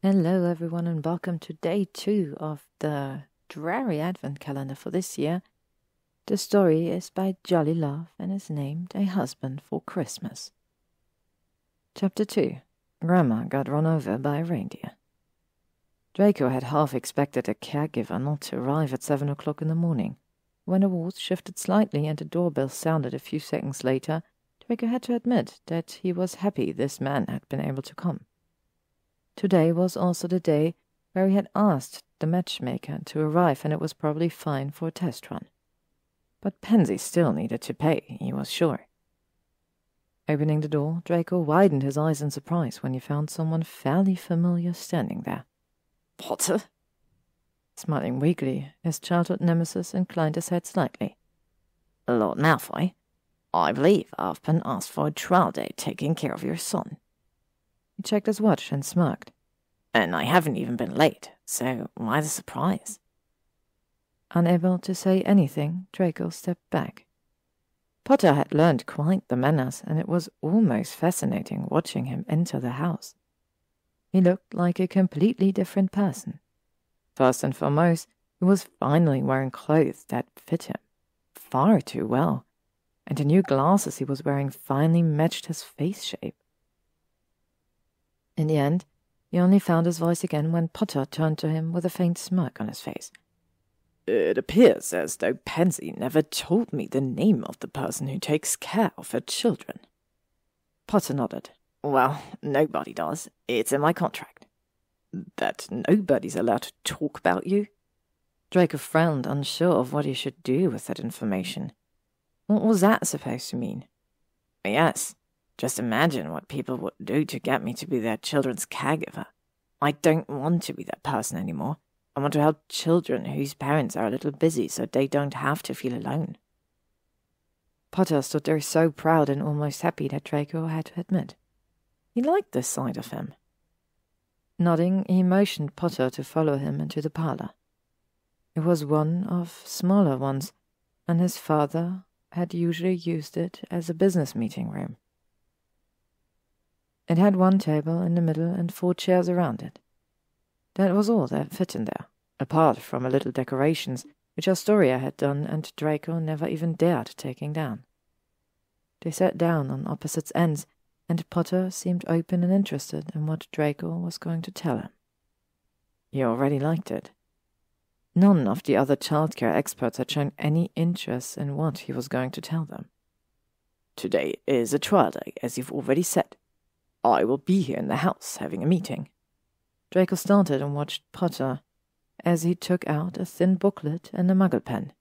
Hello everyone and welcome to day 2 of the Drarry Advent Calendar for this year. The story is by Jolly Love and is named A Husband for Christmas. Chapter 2. Grandma got run over by a reindeer. Draco had half expected a caregiver not to arrive at 7 o'clock in the morning. When the walls shifted slightly and the doorbell sounded a few seconds later, Draco had to admit that he was happy this man had been able to come. Today was also the day where he had asked the matchmaker to arrive, and it was probably fine for a test run. But Pansy still needed to pay, he was sure. Opening the door, Draco widened his eyes in surprise when he found someone fairly familiar standing there. Potter? Smiling weakly, his childhood nemesis inclined his head slightly. Lord Malfoy, I believe I've been asked for a trial day taking care of your son. He checked his watch and smirked. And I haven't even been late, so why the surprise? Unable to say anything, Draco stepped back. Potter had learned quite the manners, and it was almost fascinating watching him enter the house. He looked like a completely different person. First and foremost, he was finally wearing clothes that fit him far too well, and the new glasses he was wearing finally matched his face shape. In the end, he only found his voice again when Potter turned to him with a faint smirk on his face. It appears as though Pansy never told me the name of the person who takes care of her children. Potter nodded. Well, nobody does. It's in my contract. That nobody's allowed to talk about you? Draco frowned, unsure of what he should do with that information. What was that supposed to mean? Yes. Just imagine what people would do to get me to be their children's caregiver. I don't want to be that person anymore. I want to help children whose parents are a little busy so they don't have to feel alone. Potter stood there so proud and almost happy that Draco had to admit. He liked this side of him. Nodding, he motioned Potter to follow him into the parlor. It was one of smaller ones, and his father had usually used it as a business meeting room. It had one table in the middle and 4 chairs around it. That was all that fit in there, apart from a little decorations which Astoria had done and Draco never even dared taking down. They sat down on opposite ends, and Potter seemed open and interested in what Draco was going to tell him. He already liked it. None of the other childcare experts had shown any interest in what he was going to tell them. Today is a trial day, as you've already said. I will be here in the house having a meeting. Draco started and watched Potter as he took out a thin booklet and a muggle pen.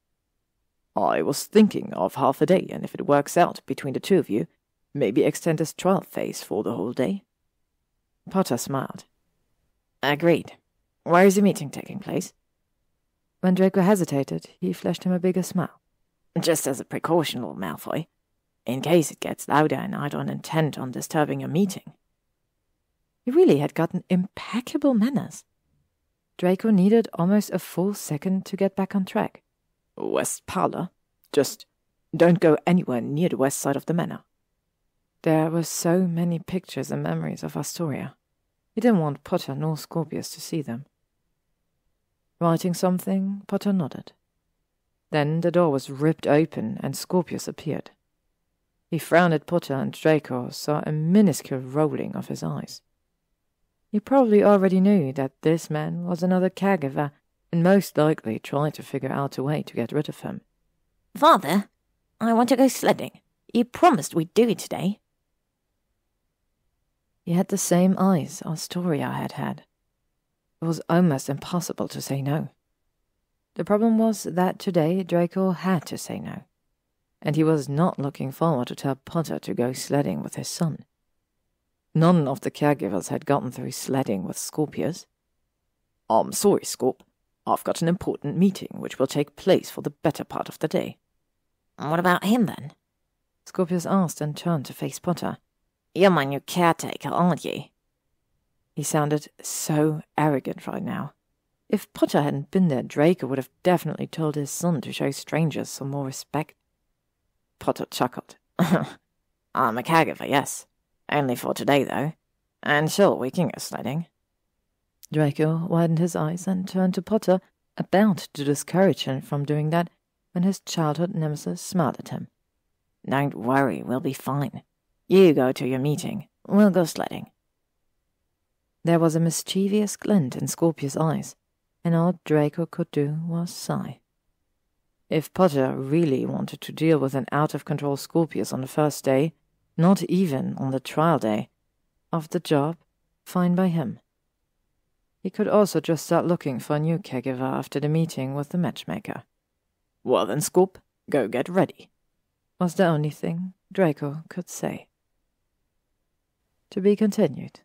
I was thinking of half a day, and if it works out between the two of you, maybe extend this trial phase for the whole day. Potter smiled. Agreed. Where is the meeting taking place? When Draco hesitated, he flashed him a bigger smile. Just as a precaution, Lord Malfoy. In case it gets louder and I don't intend on disturbing your meeting. He really had gotten impeccable manners. Draco needed almost a full second to get back on track. West Parlor? Just don't go anywhere near the west side of the manor. There were so many pictures and memories of Astoria. He didn't want Potter nor Scorpius to see them. Writing something, Potter nodded. Then the door was ripped open and Scorpius appeared. He frowned at Potter, and Draco saw a minuscule rolling of his eyes. He probably already knew that this man was another caregiver, and most likely tried to figure out a way to get rid of him. Father, I want to go sledding. You promised we'd do it today. He had the same eyes Astoria had had. It was almost impossible to say no. The problem was that today Draco had to say no, and he was not looking forward to tell Potter to go sledding with his son. None of the caregivers had gotten through sledding with Scorpius. I'm sorry, Scorp. I've got an important meeting which will take place for the better part of the day. What about him, then? Scorpius asked and turned to face Potter. You're my new caretaker, aren't you? He sounded so arrogant right now. If Potter hadn't been there, Draco would have definitely told his son to show strangers some more respect. Potter chuckled. I'm a caregiver, yes. Only for today, though. Until we can go sledding. Draco widened his eyes and turned to Potter, about to discourage him from doing that, when his childhood nemesis smiled at him. "Don't worry, we'll be fine. You go to your meeting. We'll go sledding." There was a mischievous glint in Scorpius' eyes, and all Draco could do was sigh. If Potter really wanted to deal with an out-of-control Scorpius on the first day, not even on the trial day, of the job, fine by him. He could also just start looking for a new caregiver after the meeting with the matchmaker. "Well then, Scorp, go get ready," was the only thing Draco could say. To be continued.